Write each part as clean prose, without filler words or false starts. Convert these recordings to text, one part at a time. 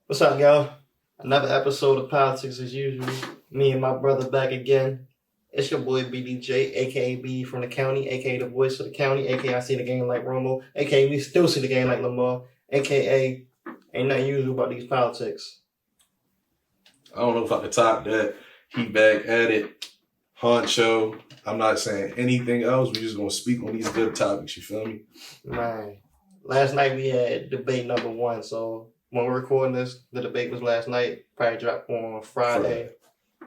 What's up, y'all? Another episode of Politics as usual. Me and my brother back again. It's your boy BDJ, aka B from the county, aka the voice of the county, aka I see the game like Romo, aka we still see the game like Lamar, aka ain't nothing usual about these politics. I don't know if I could top that. He back at it. Honcho. I'm not saying anything else. We're just going to speak on these good topics. You feel me? Man, last night we had debate number 1, so when we're recording this, the debate was last night. Probably dropped on Friday.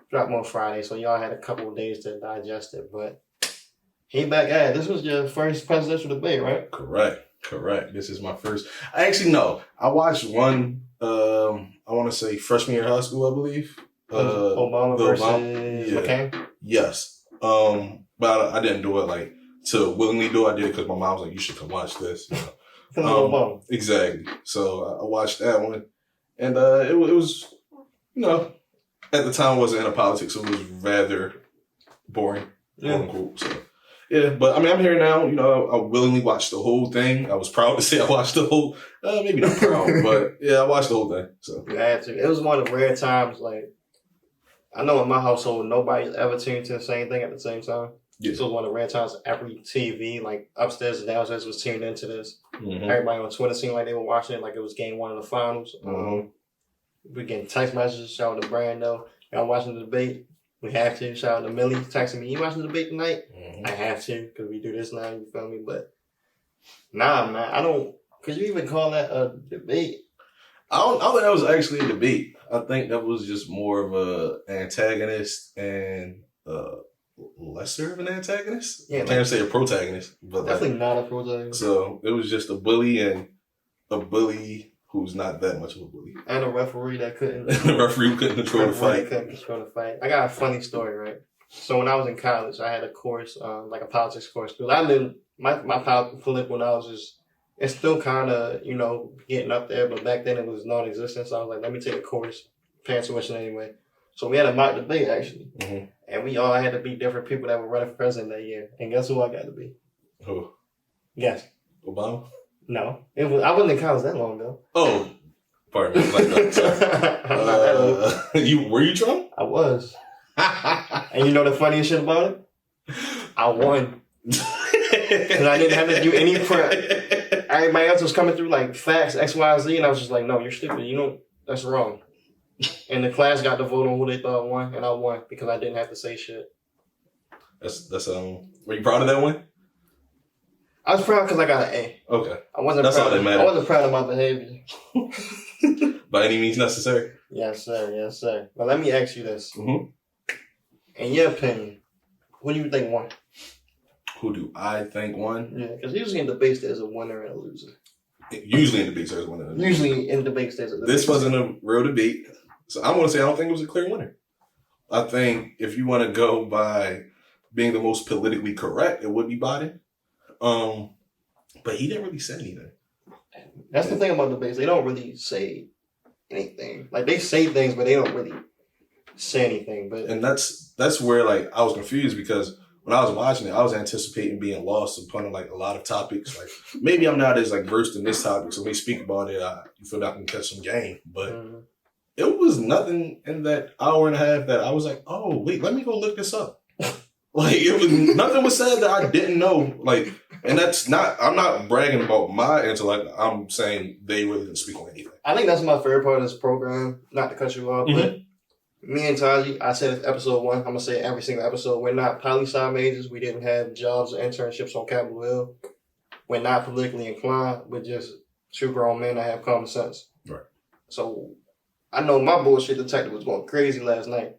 Dropped on Friday, so y'all had a couple of days to digest it. But he back at it. This was your first presidential debate, right? Correct. This is my first. No. I watched one, I want to say freshman year of high school, I believe. Obama versus McCain? Yes. But I didn't do it like to willingly do it. I did it because my mom was like, you should come watch this. You know? Obama. Exactly. So I watched that one. And it was, at the time I wasn't into politics, so it was rather boring, quote unquote. So, yeah, but I mean, I'm here now. I willingly watched the whole thing. I was proud to say I watched the whole, maybe not proud, but yeah, I watched the whole thing. So you had to. It was one of the rare times, like, I know in my household, nobody's ever tuned to the same thing at the same time. Yeah. So it was one of the rare times every TV, like upstairs and downstairs, was tuned into this. Mm-hmm. Everybody on Twitter seemed like they were watching it like it was game 1 of the finals. Mm-hmm. We're getting text messages. Shout out to Brando. Y'all watching the debate? We have to. Shout out to Millie texting me. You watching the debate tonight? Mm-hmm. I have to because we do this now. You feel me? But nah, man. I don't. Could you even call that a debate? I don't think that was actually a debate. I think that was just more of a antagonist and lesser of an antagonist. Yeah, I can't say a protagonist, but definitely not a protagonist. So it was just a bully and a bully who's not that much of a bully. And a referee that couldn't. A referee who couldn't control the fight. Couldn't control the fight. I got a funny story, right? So when I was in college, I had a course, like a politics course. Because I didn't, my political knowledge it's still kind of, getting up there. But back then it was non-existent. So I was like, let me take a course, paying tuition anyway. So we had a mock debate, actually. Mm-hmm. And we all had to be different people that were running for president that year. And guess who I got to be? Who? Guess. Obama? No. I wasn't in college that long ago. Oh. Pardon me. Were you Trump? I was. And you know the funniest shit about it? I won. Because I didn't have to do any prep. Everybody else was coming through like facts, X, Y, Z, and I was just like, no, you're stupid. That's wrong. And the class got to vote on who they thought won, and I won because I didn't have to say shit. That's were you proud of that one? I was proud because I got an A. Okay. That's all that matters. I wasn't proud of my behavior. By any means necessary? Yes, sir. But let me ask you this. Mm-hmm. In your opinion, who do you think won? Who do I think won? Yeah, because usually in debates there's a winner and a loser. Usually in debates there's a winner and a loser. Usually in debates there's a loser. This wasn't a real debate. So I'm going to say I don't think it was a clear winner. I think if you want to go by being the most politically correct, it would be Biden. But he didn't really say anything. That's the thing about debates. They don't really say anything. Like, they say things, but they don't really say anything. And that's where, like, I was confused because when I was watching it, I was anticipating being lost upon, like, a lot of topics. Like, maybe I'm not as, like, versed in this topic, so when we speak about it, I feel like I can catch some game. But it was nothing in that hour and a half that I was like, oh, wait, let me go look this up. Like, nothing was said that I didn't know. Like, and I'm not bragging about my intellect. I'm saying they really didn't speak on anything. I think that's my favorite part of this program, not to cut you off, but me and Taji, I said it episode 1, I'm going to say it every single episode, we're not poli-sci majors. We didn't have jobs or internships on Capitol Hill. We're not politically inclined. We're just two grown men that have common sense. Right. So I know my bullshit detector was going crazy last night.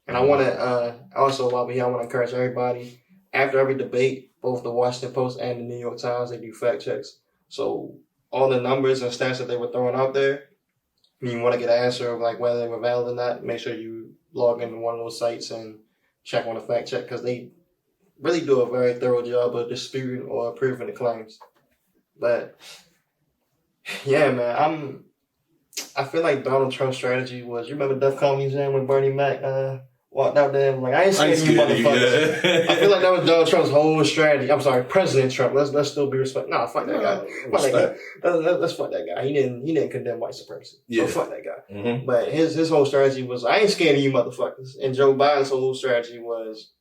And I want to, also while we're here, I want to encourage everybody, after every debate, both the Washington Post and the New York Times, they do fact checks. So all the numbers and stats that they were throwing out there, you want to get an answer of like whether they were valid or not, make sure you log into one of those sites and check on the fact check because they really do a very thorough job of disputing or proving the claims. But yeah, man, I feel like Donald Trump's strategy was, you remember Def Comedy Jam when Bernie Mac walked out there and like, I ain't scared of you motherfuckers. Yeah. I feel like that was Donald Trump's whole strategy. I'm sorry, President Trump. Let's still be respectful. Nah, fuck that guy. Fuck that guy. Let's fuck that guy. He didn't condemn white supremacy. So fuck that guy. Mm-hmm. But his whole strategy was, I ain't scared of you motherfuckers. And Joe Biden's whole strategy was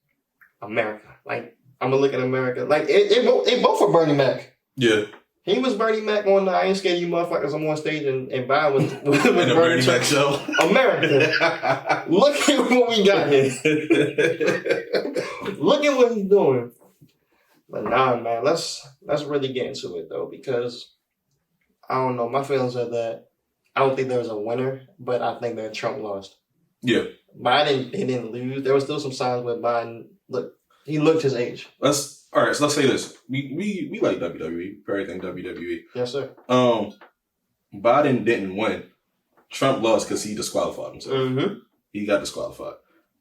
America. Like, I'm gonna look at America. Like, it both for Bernie Mac. Yeah. He was Bernie Mac on the I ain't scared of you motherfuckers. I'm on stage and Biden was in a Bernie Mac show. America. Look at what we got here. Look at what he's doing. But nah, man, let's really get into it though, because I don't know. My feelings are that I don't think there was a winner, but I think that Trump lost. Yeah. Biden didn't lose. There was still some signs where Biden he looked his age. All right, so let's say this. We like WWE, everything WWE. Yes, sir. Biden didn't win. Trump lost because he disqualified himself. Mm-hmm. He got disqualified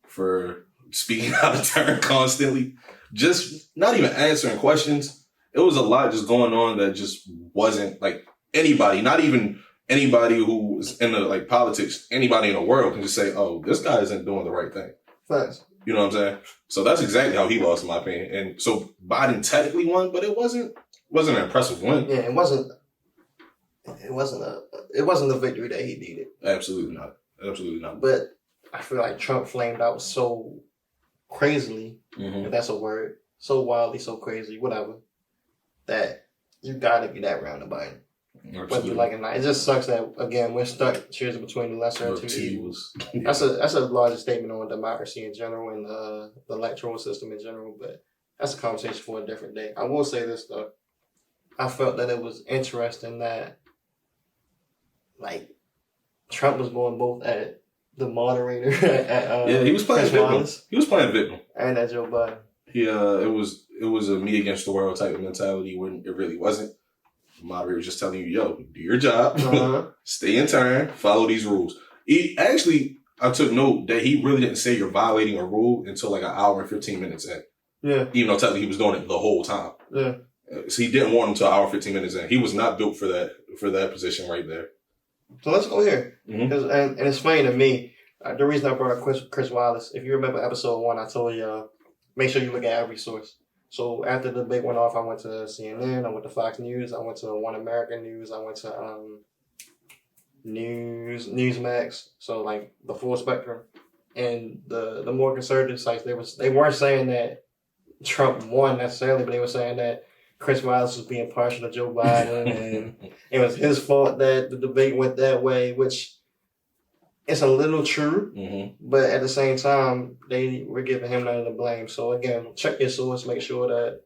for speaking out of turn constantly. Just not even answering questions. It was a lot just going on that just wasn't like anybody, not even anybody who was in the like politics, anybody in the world can just say, oh, this guy isn't doing the right thing. Facts. You know what I'm saying? So that's exactly how he lost, in my opinion. And so Biden technically won, but it wasn't an impressive win. Yeah, it wasn't the victory that he needed. Absolutely not. Absolutely not. But I feel like Trump flamed out so crazily, if that's a word, so wildly, so crazy, whatever, that you gotta get that round of Biden. Absolutely. Whether you like it or not. It just sucks that, again, we're stuck choosing between the lesser of two evils. Yeah. That's a larger statement on democracy in general and the electoral system in general, but that's a conversation for a different day. I will say this, though. I felt that it was interesting that, like, Trump was going both at the moderator at he was playing victim. He was playing victim. And at Joe Biden. Yeah, it was a me against the world type of mentality when it really wasn't. The moderator was just telling you, yo, do your job, stay in turn, follow these rules. I took note that he really didn't say you're violating a rule until like an hour and 15 minutes in. Yeah. Even though technically he was doing it the whole time. Yeah. So he didn't want him to an hour and 15 minutes in. He was not built for that position right there. So let's go here. Mm-hmm. And it's funny to me, the reason I brought up Chris Wallace, if you remember episode 1, I told you, make sure you look at every source. So after the debate went off, I went to CNN, I went to Fox News, I went to One American News, I went to Newsmax, so like the full spectrum. And the more conservative sites, they weren't saying that Trump won necessarily, but they were saying that Chris Wallace was being partial to Joe Biden and it was his fault that the debate went that way, which it's a little true, but at the same time, they were giving him none of the blame. So again, check your source, make sure that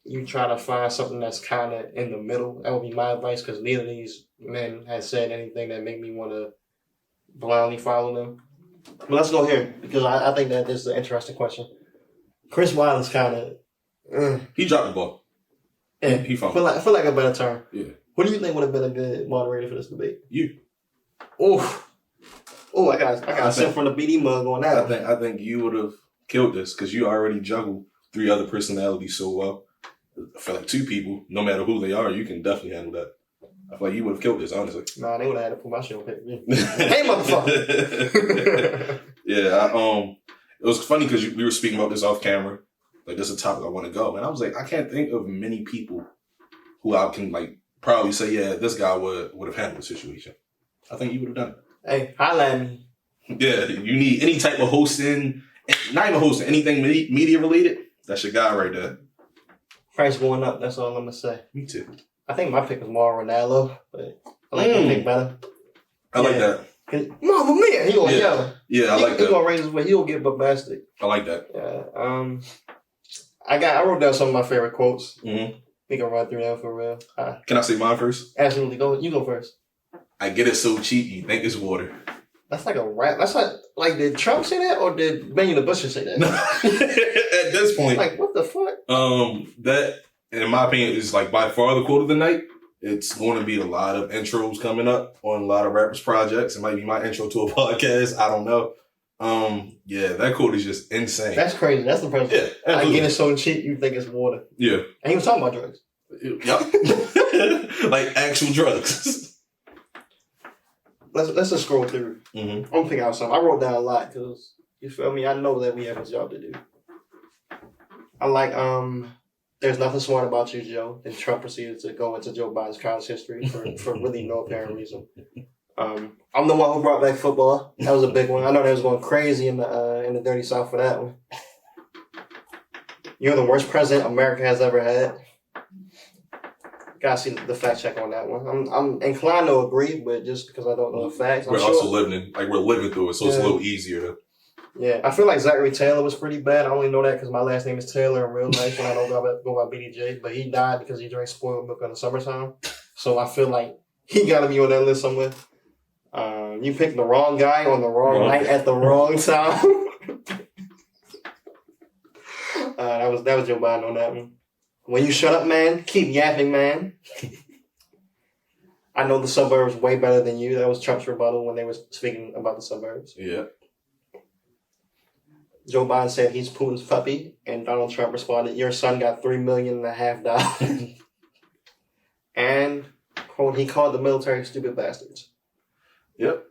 you try to find something that's kind of in the middle. That would be my advice, because neither of these men has said anything that made me want to blindly follow them. But let's go here, because I think that this is an interesting question. Chris Wallace kind of... he dropped the ball. Yeah, he fumbled. I feel like a better term. Yeah. What do you think would have been a good moderator for this debate? You. Oh, I got a sip from the BD mug on that. I think you would have killed this because you already juggle 3 other personalities so well. I feel like 2 people, no matter who they are, you can definitely handle that. I feel like you would have killed this, honestly. Nah, they would have had to put my shit on paper. Hey, motherfucker! Yeah, it was funny because we were speaking about this off camera. Like, this is a topic I want to go. And I was like, I can't think of many people who I can, like, probably say, yeah, this guy would have handled the situation. I think you would have done it. Hey, holla at me. Yeah, you need any type of hosting, not even hosting, anything media related. That's your guy right there. Price going up, that's all I'm going to say. Me too. I think my pick was more Ronaldo, but I like your pick better. I like that. Mama mia, he gonna yell. Yeah, I like that. He gonna raise his way. He gonna get bombastic. I like that. Yeah. I wrote down some of my favorite quotes. Mm-hmm. We can run through them for real. Can I say mine first? Absolutely. You go first. I get it so cheap, you think it's water. That's like a rap. That's like did Trump say that or did Benny the Butcher say that? At this point. Like, what the fuck? That, in my opinion, is like by far the quote of the night. It's going to be a lot of intros coming up on a lot of rappers' projects. It might be my intro to a podcast. I don't know. Yeah, that quote is just insane. That's crazy. That's the president. Yeah, I get it so cheap, you think it's water. Yeah. And he was talking about drugs. Yep. Like actual drugs. Let's just scroll through. Mm-hmm. I'm gonna pick out some. I wrote down a lot because You feel me? I know that we have a job to do. I like, there's nothing smart about you, Joe. And Trump proceeded to go into Joe Biden's college history for really no apparent reason. I'm the one who brought back football. That was a big one. I know they was going crazy in the dirty South for that one. You're the worst president America has ever had. Gotta see the fact check on that one. I'm inclined to agree, but just because I don't know the facts, we're also living through it, so it's a little easier to. Yeah, I feel like Zachary Taylor was pretty bad. I only know that because my last name is Taylor in real life, and I don't go by BDJ. But he died because he drank spoiled milk in the summertime. So I feel like he got to be on that list somewhere. You picked the wrong guy on the wrong night at the wrong time. That was Joe Biden on that one. When you shut up, man, keep yapping, man. I know the suburbs way better than you. That was Trump's rebuttal when they were speaking about the suburbs. Yeah. Joe Biden said he's Putin's puppy, and Donald Trump responded, "Your son got $3.5 million." And, quote, he called the military stupid bastards. Yep.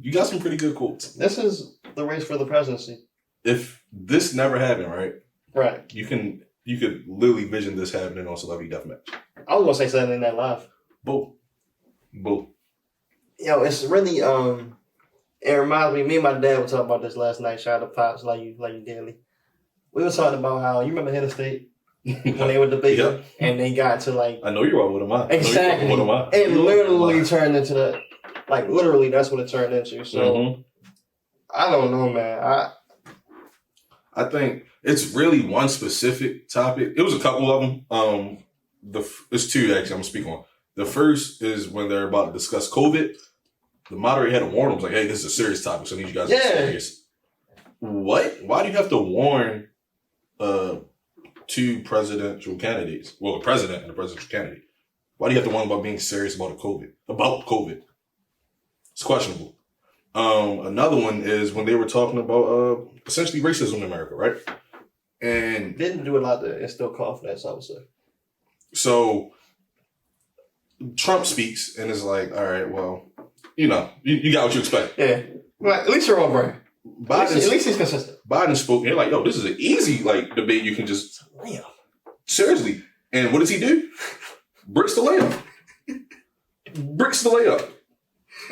You got some pretty good quotes. This is the race for the presidency. If this never happened, right? Right. You could literally vision this happening on Celebrity Deathmatch. I was gonna say Saturday Night Live. Boom. Yo, it's really it reminds me and my dad were talking about this last night. Shout out to Pops, like you dearly. We were talking about how you remember Hit of State when they were debating, Yep. And they got to like. I know you're right. What am I? Exactly. What am I? It literally turned into the, like literally that's what it turned into. So I don't know, man. I think it's really one specific topic. It was a couple of them. It's two actually. I'm gonna speak on. The first is when they're about to discuss COVID. The moderator had to warn them, was like, "Hey, this is a serious topic, so I need you guys to be serious." What? Why do you have to warn two presidential candidates? Well, the president and the presidential candidate. Why do you have to warn them about being serious about COVID? It's questionable. Another one is when they were talking about essentially racism in America, right? And didn't do a lot to instill confidence, I would say. So Trump speaks and is like, "All right, well, you got what you expect." Yeah. Well, at least you're on brand. At least he's consistent. Biden spoke and they're like, "Yo, this is an easy debate. You can just seriously." And what does he do? Bricks the layup.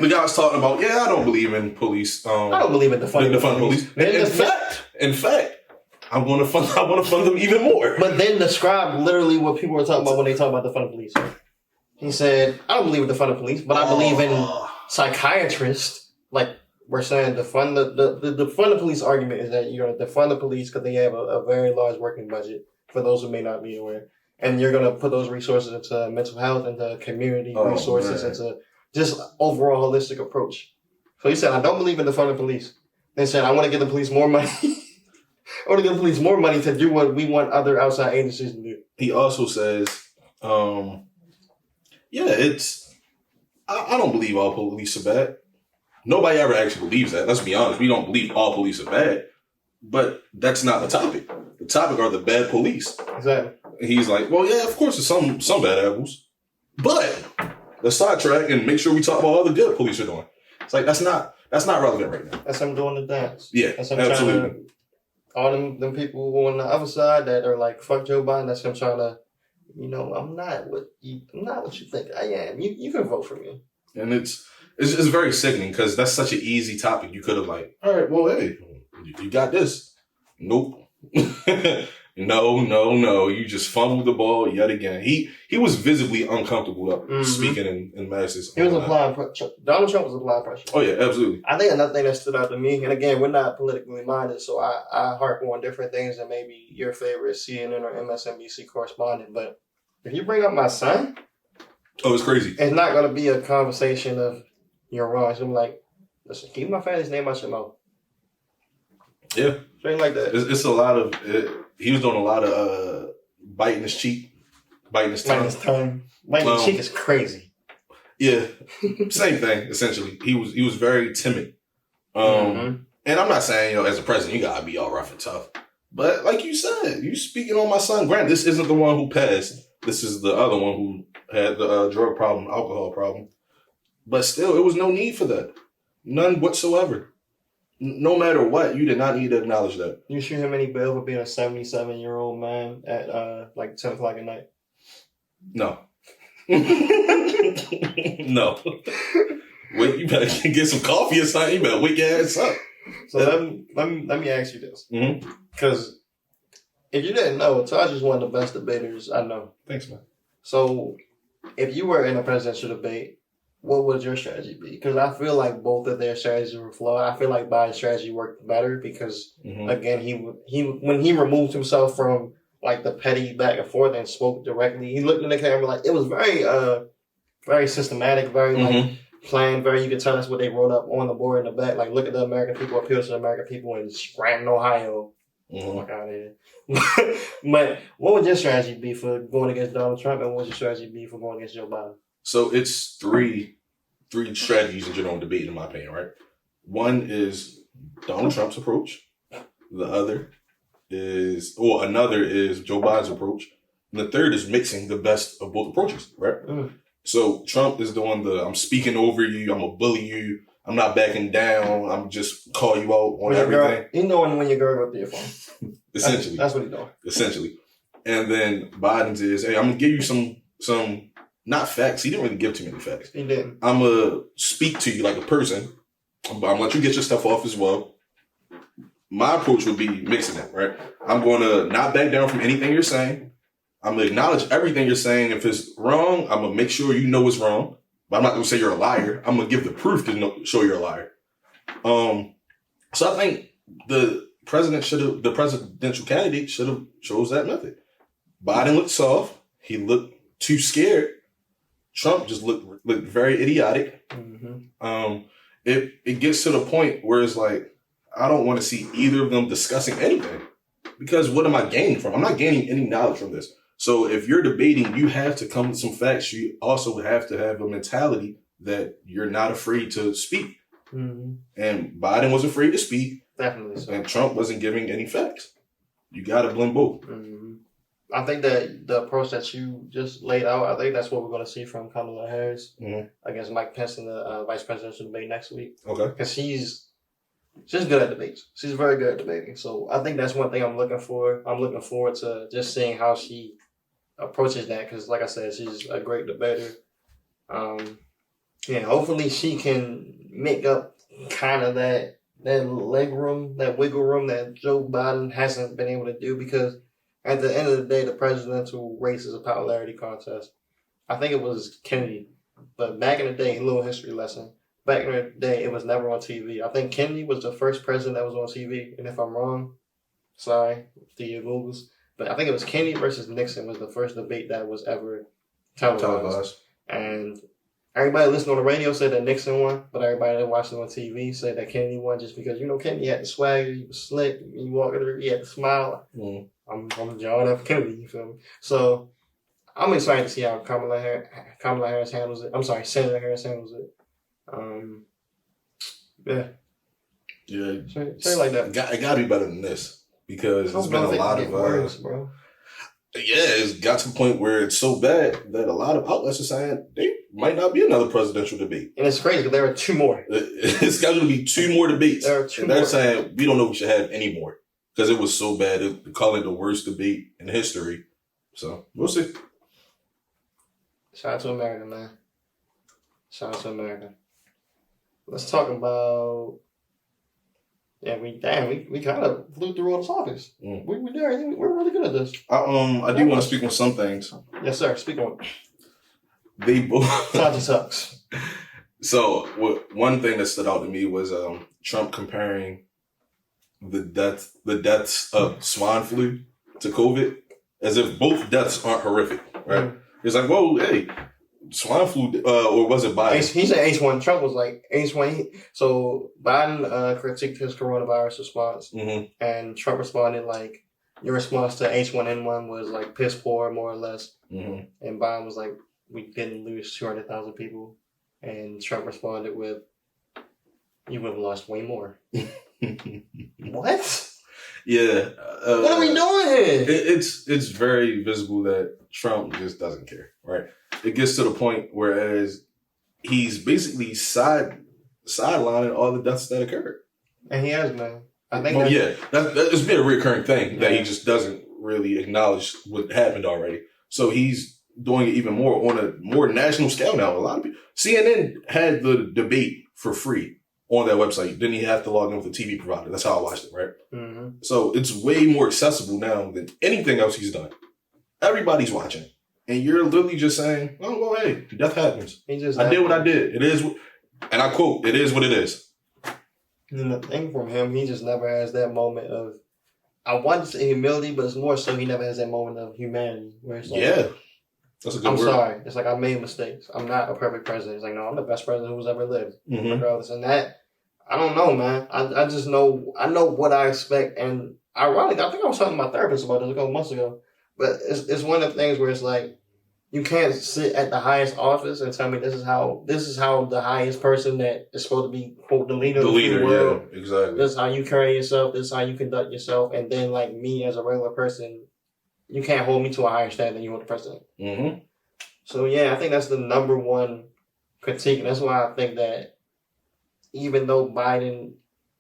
The guy was talking about, I don't believe in police. I don't believe in defunding the police. In fact, I want to fund them even more. But then describe literally what people were talking about when they talk about defunding police. He said, "I don't believe in defunding police, but I believe in psychiatrists." Like we're saying, defund the defund the police argument is that you're going to defund the police because they have a very large working budget. For those who may not be aware, and you're going to put those resources into mental health, into community resources, into just overall holistic approach. So he said, "I don't believe in defunding police." They said, "I want to give the police more money." I want to give the police more money to do what we want other outside agencies to do. He also says, I don't believe all police are bad. Nobody ever actually believes that. Let's be honest. We don't believe all police are bad. But that's not the topic. The topic are the bad police. Exactly. And he's like, well, yeah, of course there's some bad apples. But let's sidetrack and make sure we talk about all the good police are doing. It's like, that's not relevant right now. That's him doing the dance. Yeah, that's him absolutely. All them people who on the other side that are like, fuck Joe Biden, that's him trying to, I'm not what you think I am. You can vote for me. And it's very sickening because that's such an easy topic. You could have all right, well, hey, you got this. Nope. No. You just fumbled the ball yet again. He was visibly uncomfortable speaking in masses. He was applying pressure. Donald Trump was applying pressure. Oh, yeah, absolutely. I think another thing that stood out to me, and again, we're not politically minded, so I harp on different things than maybe your favorite CNN or MSNBC correspondent, but if you bring up my son... Oh, it's crazy. It's not going to be a conversation of you're wrong. So I'm like, listen, keep my family's name out your mouth. Yeah. Something like that. It's a lot of... he was doing a lot of biting his cheek, biting his tongue. Biting his cheek is crazy. Yeah. Same thing, essentially. He was very timid. And I'm not saying, as a president, you got to be all rough and tough. But like you said, you speaking on my son. Granted, this isn't the one who passed. This is the other one who had the drug problem, alcohol problem. But still, it was no need for that. None whatsoever. No matter what, you did not need to acknowledge that. You shoot him any bail for being a 77-year-old man at like 10 o'clock at night? No. No. Wait, you better get some coffee or something. You better wake your ass up. So let me ask you this. Because if you didn't know, Taj is one of the best debaters I know. Thanks, man. So if you were in a presidential debate, what would your strategy be? Because I feel like both of their strategies were flawed. I feel like Biden's strategy worked better because, again, he when he removed himself from like the petty back and forth and spoke directly, he looked in the camera like it was very systematic, very like planned, very, you could tell that's what they wrote up on the board in the back. Like, look at the American people, appeal to the American people in Scranton, Ohio. Fuck out of here. But what would your strategy be for going against Donald Trump, and what would your strategy be for going against Joe Biden? So it's three strategies that you don't debate, in my opinion, right? One is Donald Trump's approach. Another is Joe Biden's approach. And the third is mixing the best of both approaches, right? So Trump is the one that I'm speaking over you, I'm gonna bully you, I'm not backing down, I'm just call you out on everything. You know when your girl go through your phone. Essentially. That's what he's doing. Essentially. And then Biden's is, hey, I'm gonna give you some not facts. He didn't really give too many facts. He didn't. I'm gonna speak to you like a person. I'm gonna let you get your stuff off as well. My approach would be mixing it, right? I'm gonna not back down from anything you're saying. I'm gonna acknowledge everything you're saying. If it's wrong, I'm gonna make sure you know it's wrong. But I'm not gonna say you're a liar. I'm gonna give the proof to show you're a liar. So I think the presidential candidate should have chose that method. Biden looked soft. He looked too scared. Trump just looked very idiotic. It gets to the point where it's like, I don't want to see either of them discussing anything. Because what am I gaining from? I'm not gaining any knowledge from this. So if you're debating, you have to come with some facts. You also have to have a mentality that you're not afraid to speak. And Biden was afraid to speak. Definitely so. And Trump wasn't giving any facts. You got to blend both. I think that the approach that you just laid out, I think that's what we're going to see from Kamala Harris against Mike Pence in the vice presidential debate next week. Okay. Because she's good at debates. She's very good at debating. So I think that's one thing I'm looking for. I'm looking forward to just seeing how she approaches that. Because like I said, she's a great debater. Hopefully she can make up kind of that wiggle room that Joe Biden hasn't been able to do, because at the end of the day, the presidential race is a popularity contest. I think it was Kennedy, but back in the day, a little history lesson. Back in the day, it was never on TV. I think Kennedy was the first president that was on TV, and if I'm wrong, sorry to your Googles, but I think it was Kennedy versus Nixon was the first debate that was ever televised. And everybody listening on the radio said that Nixon won, but everybody that watched it on TV said that Kennedy won, just because, Kennedy had the swagger, he was slick, he walked through, he had the smile. I'm John F. Kennedy, you feel me? So I'm excited to see how Kamala Harris handles it. I'm sorry, Senator Harris handles it. Yeah. Say it like that. It got to be better than this, because there's been a lot of worse, bro. Yeah, it's got to the point where it's so bad that a lot of outlets are saying there might not be another presidential debate. And it's crazy because there are two more. It's got to be two more debates. There are two and they're more. saying we don't know if we should have any more because it was so bad. They're calling it the worst debate in history. So we'll see. Shout out to America, man. Shout out to America. Let's talk about. Yeah, we kind of flew through all the topics. We did everything. We're really good at this. I do want to speak on some things. Yes, sir. Speak on. They both. Taji sucks. So one thing that stood out to me was Trump comparing the deaths of swine flu to COVID, as if both deaths aren't horrific, right? It's like, whoa, hey, swine flu, or was it Biden? He said H1. Trump was like H1. So Biden critiqued his coronavirus response, and Trump responded like, your response to H1N1 was like piss poor, more or less. And Biden was like, we didn't lose 200,000 people. And Trump responded with, you would have lost way more. What? Yeah. What are we doing here? It's very visible that Trump just doesn't care, right? It gets to the point whereas he's basically sidelining all the deaths that occurred. And he has, man. I think it's been a recurring thing that he just doesn't really acknowledge what happened already. So he's doing it even more on a more national scale now. A lot of people, CNN had the debate for free on their website. Then you have to log in with a TV provider. That's how I watched it, right? Mm-hmm. So it's way more accessible now than anything else he's done. Everybody's watching. And you're literally just saying, oh, well, hey, death happens. I did what I did. It is, and I quote, it is what it is. And the thing from him, he just never has that moment of, I want to say humility, but it's more so he never has that moment of humanity. Where it's like, that's a good I'm word. sorry. It's like, I made mistakes. I'm not a perfect president. It's like, no, I'm the best president who's ever lived. Mm-hmm. Regardless. And that, I don't know, man. I just know, I know what I expect. And ironically, I think I was talking to my therapist about this a couple months ago. But it's one of the things where it's like, you can't sit at the highest office and tell me this is how the highest person that is supposed to be, quote, the leader of the world. Yeah, exactly. This is how you carry yourself. This is how you conduct yourself. And then, like, me as a regular person, you can't hold me to a higher standard than you hold the president. Mm-hmm. So, yeah, I think that's the number one critique. And that's why I think that even though Biden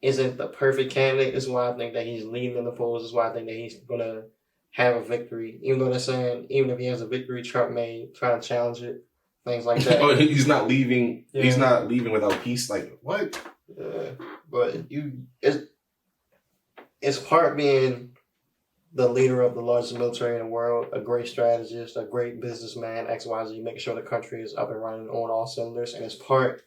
isn't the perfect candidate, that's why I think that he's leading in the polls. That's why I think that he's going to have a victory. Even though they're saying, even if he has a victory, Trump may try to challenge it. Things like that. Oh, he's not leaving. Yeah. He's not leaving without peace. Like, what? But it's part being the leader of the largest military in the world, a great strategist, a great businessman, XYZ, making sure the country is up and running on all cylinders. And it's part,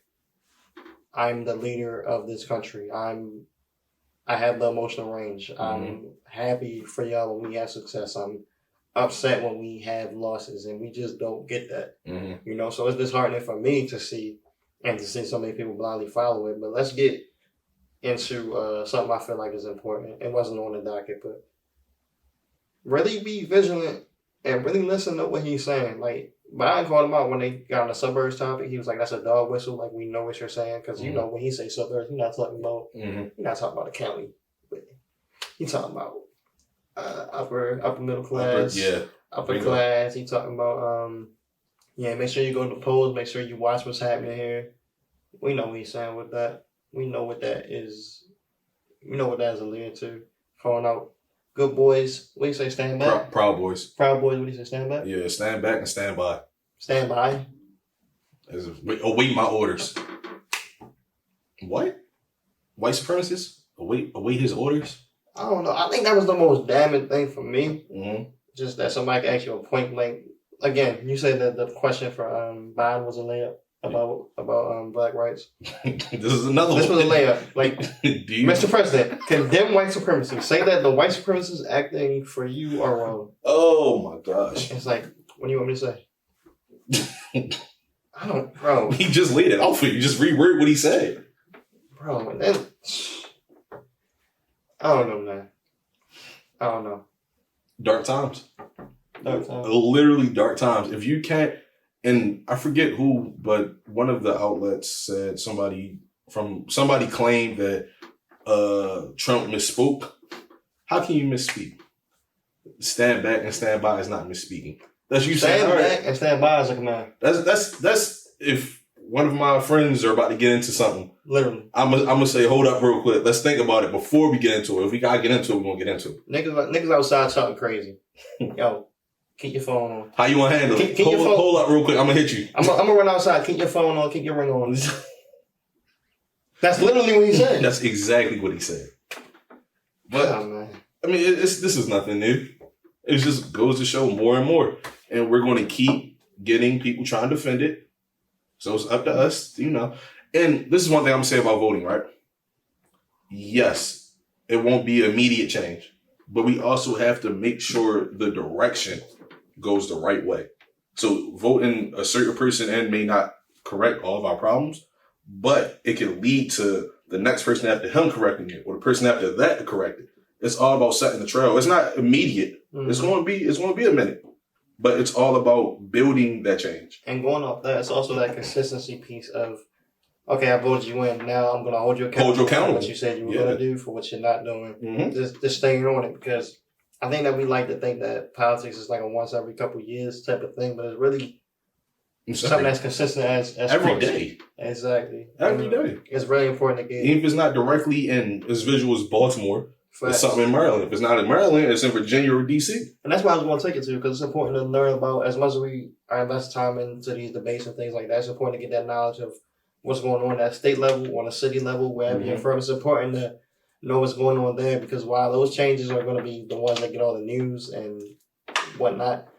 I'm the leader of this country. I have the emotional range. Mm-hmm. I'm happy for y'all when we have success. I'm upset when we have losses, and we just don't get that. Mm-hmm. You know, so it's disheartening for me to see so many people blindly follow it. But let's get into something I feel like is important. It wasn't on the docket, but really be vigilant and really listen to what he's saying. Like, Biden called him out when they got on the suburbs topic. He was like, that's a dog whistle. Like, we know what you're saying. Because, you know, when he say suburbs, he's not talking about, he's not talking about a county. But he's talking about upper middle class. Upper class. He's talking about, make sure you go to the polls. Make sure you watch what's happening here. We know what he's saying with that. We know what that is. We know what that is alluding to. Calling out good boys. What do you say, stand back? Proud boys. Proud boys, what do you say, stand back? Yeah, stand back and stand by. Stand by? Await my orders. What? White supremacists? Await his orders? I don't know. I think that was the most damning thing for me. Mm-hmm. Just that somebody could ask you a point blank. Again, you said that the question for Biden was a layup about black rights. This is another one. This was a layup. Like, Mr. President, condemn white supremacy. Say that the white supremacists acting for you are wrong. Oh my gosh. It's like, what do you want me to say? I don't, bro. He just laid it out for you. Just reword what he said. Bro, and then, I don't know, man. I don't know. Dark times. Dark times. Literally dark times. If you can't, and I forget who, but one of the outlets said somebody claimed that Trump misspoke. How can you misspeak? Stand back and stand by is not misspeaking. That's you saying. Stand back and stand by is a command. That's if one of my friends are about to get into something. Literally. I'm gonna say, hold up real quick. Let's think about it before we get into it. If we gotta get into it, we're gonna get into it. Niggas outside talking crazy. Yo, keep your phone on. How you wanna handle it? Hold up real quick. I'm gonna hit you. I'm gonna run outside. Keep your phone on. Keep your ring on. That's literally what he said. That's exactly what he said. But man. I mean, this is nothing new. It just goes to show more and more, and we're going to keep getting people trying to defend it. So it's up to us, you know. And this is one thing I'm gonna say about voting, right? Yes, it won't be immediate change, but we also have to make sure the direction goes the right way. So voting a certain person in may not correct all of our problems, but it can lead to the next person after him correcting it, or the person after that to correct it. It's all about setting the trail. It's not immediate. Mm-hmm. It's going to be a minute, but it's all about building that change. And going off that, it's also that consistency piece of, okay, I voted you in. Now I'm going to hold you accountable for what you said you were going to do, for what you're not doing. Mm-hmm. Just staying on it, because I think that we like to think that politics is like a once every couple of years type of thing, but it's really something that's consistent as every sports. day. Exactly. Every day. It's really important to get. Even if it's not directly in as visual as Baltimore, Facts. it's something in Maryland. If it's not in Maryland, it's in Virginia or DC. And that's why I was going to take it to, because it's important to learn about, as much as we invest time into these debates and things like that, it's important to get that knowledge of what's going on at state level, on a city level, wherever you're from. It's important to know what's going on there, because while those changes are going to be the ones that get all the news and whatnot,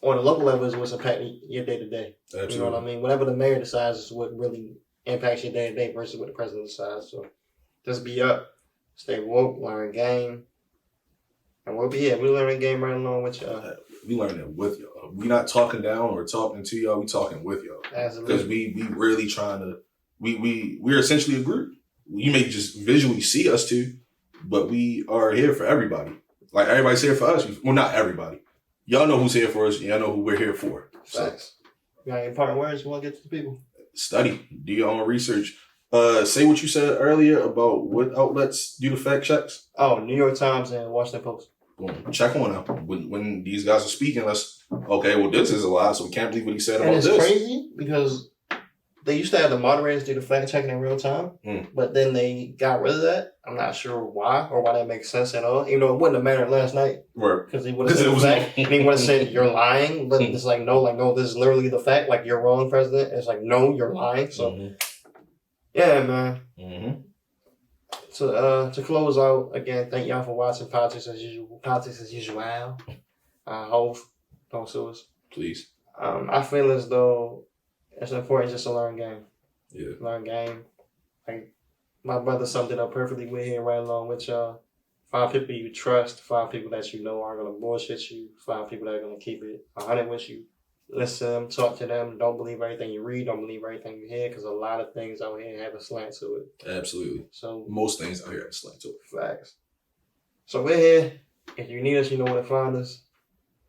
on the local level is what's impacting your day-to-day. Absolutely. You know what I mean? Whatever the mayor decides is what really impacts your day-to-day versus what the president decides. So just be up, stay woke, learn game, and we'll be here. We learning game right along with y'all. We learning it with y'all. We not talking down or talking to y'all. We talking with y'all. Because we really trying to. We're essentially a group. You may just visually see us too, but we are here for everybody. Like everybody's here for us. Well, not everybody. Y'all know who's here for us. Y'all know who we're here for. Facts. You got any parting words you want to get to the people? Study. Do your own research. Say what you said earlier about what outlets do the fact checks. Oh, New York Times and Washington Post. Boom. Check on them. When these guys are speaking, let's, okay, well, this is a lie, so we can't believe what he said about this. And it's crazy because they used to have the moderators do the fact checking in real time, but then they got rid of that. I'm not sure why or why that makes sense at all. Even though it wouldn't have mattered last night. Right. Because he would have said the fact. And he would have said, you're lying. But it's like, no, this is literally the fact. Like, you're wrong, President. It's like, no, you're lying. So, yeah, man. To close out, again, thank y'all for watching Politics as Usual. Hope, don't sue us. Please. I feel as though it's important just to learn game. Yeah. Learn game. Like, my brother summed it up perfectly. We're here right along with y'all. 5 people you trust, 5 people that you know aren't going to bullshit you, 5 people that are going to keep it 100 with you. Listen to them, talk to them. Don't believe everything you read. Don't believe everything you hear, because a lot of things out here have a slant to it. Absolutely. So most things out here have a slant to it. Facts. So we're here. If you need us, you know where to find us.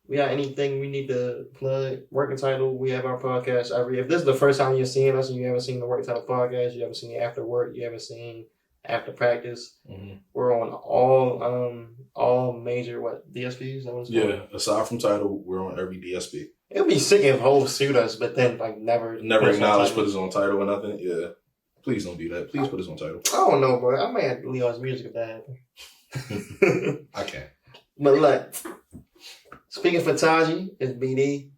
We got anything we need to plug? Working Title. We have our podcast if this is the first time you're seeing us and you haven't seen the Working Title podcast, you haven't seen it after work, you haven't seen after practice. We're on all major DSPs. That was aside from Title, we're on every DSP. It would be sick if hoes sued us, but then never acknowledge, put us on Title or nothing. Yeah, please don't do that. Please put us on Title. I don't know, bro. I might have to leave us music if that happens. I can't. But look, speaking for Taji, it's BD.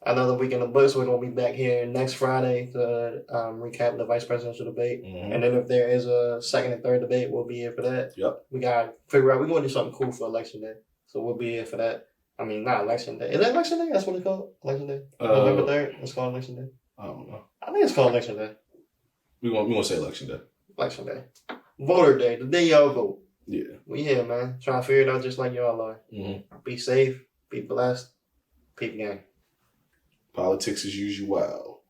Another week in the books. We're gonna be back here next Friday to recap the vice presidential debate, and then if there is a second and third debate, we'll be here for that. Yep. We gotta figure out. We're gonna do something cool for Election Day, so we'll be here for that. I mean, not Election Day. Is that Election Day? That's what it's called? Election Day? November 3rd? It's called Election Day? I don't know. I think it's called Election Day. We gonna say Election Day. Election Day. Voter Day. The day y'all vote. Yeah. We here, man. Trying to figure it out just like y'all are. Be safe. Be blessed. Peep game. Politics as usual.